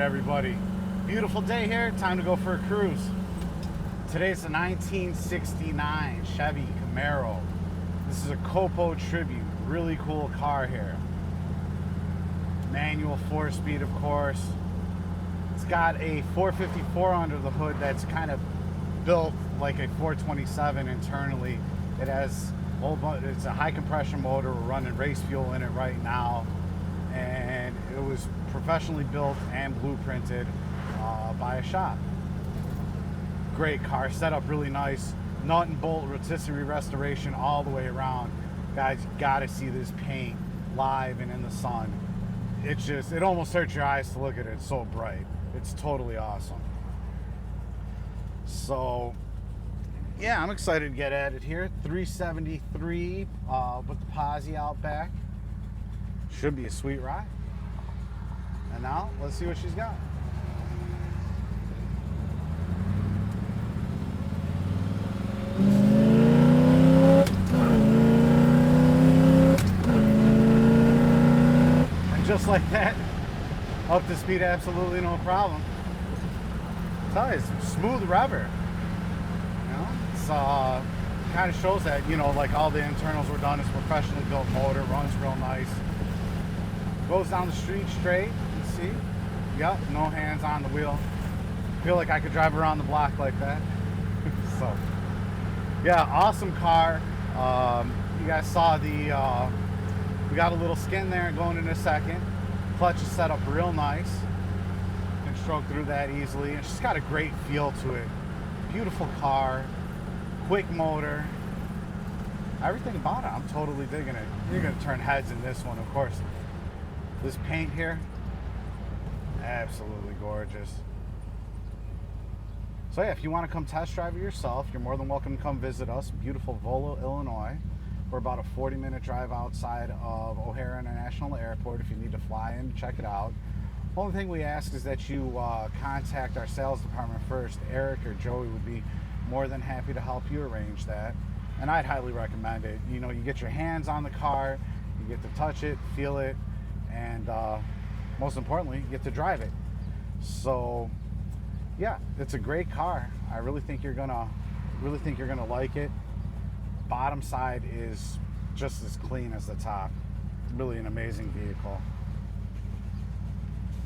everybody? Beautiful day here, time to go for a cruise. Today's a 1969 Chevy Camaro. This is a COPO tribute, really cool car here. Manual 4-speed, of course. It's got a 454 under the hood that's kind of built like a 427 internally. It has it's a high compression motor. We're running race fuel in it right now, and it was professionally built and blueprinted by a shop. Great car, set up really nice, nut and bolt rotisserie restoration all the way around. Guys, you gotta see this paint live and in the sun. It almost hurts your eyes to look at it. It's so bright. It's totally awesome. So yeah, I'm excited to get at it here. 373 with the posi out back. Should be a sweet ride. And now let's see what she's got. And just like that, up to speed, absolutely no problem. It's smooth rubber. Kind of shows that, you know, like all the internals were done. It's professionally built motor, runs real nice. Goes down the street straight, you see. Yep, no hands on the wheel. Feel like I could drive around the block like that. So, yeah, awesome car. You guys saw we got a little skin there going in a second. Clutch is set up real nice. Can stroke through that easily. It's just got a great feel to it. Beautiful car. Quick motor, everything about it, I'm totally digging it. You're gonna turn heads in this one, of course. This paint here, absolutely gorgeous. So yeah, if you want to come test drive it yourself, you're more than welcome to come visit us, beautiful Volo, Illinois. We're about a 40-minute drive outside of O'Hare International Airport if you need to fly in, check it out. Only thing we ask is that you contact our sales department first. Eric or Joey would be more than happy to help you arrange that, and I'd highly recommend it. You know, you get your hands on the car, you get to touch it, feel it, and most importantly, you get to drive it. So yeah, it's a great car. I really think you're gonna like it. Bottom side is just as clean as the top. Really an amazing vehicle.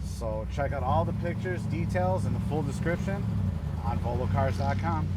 So check out all the pictures, details, and the full description on volocars.com.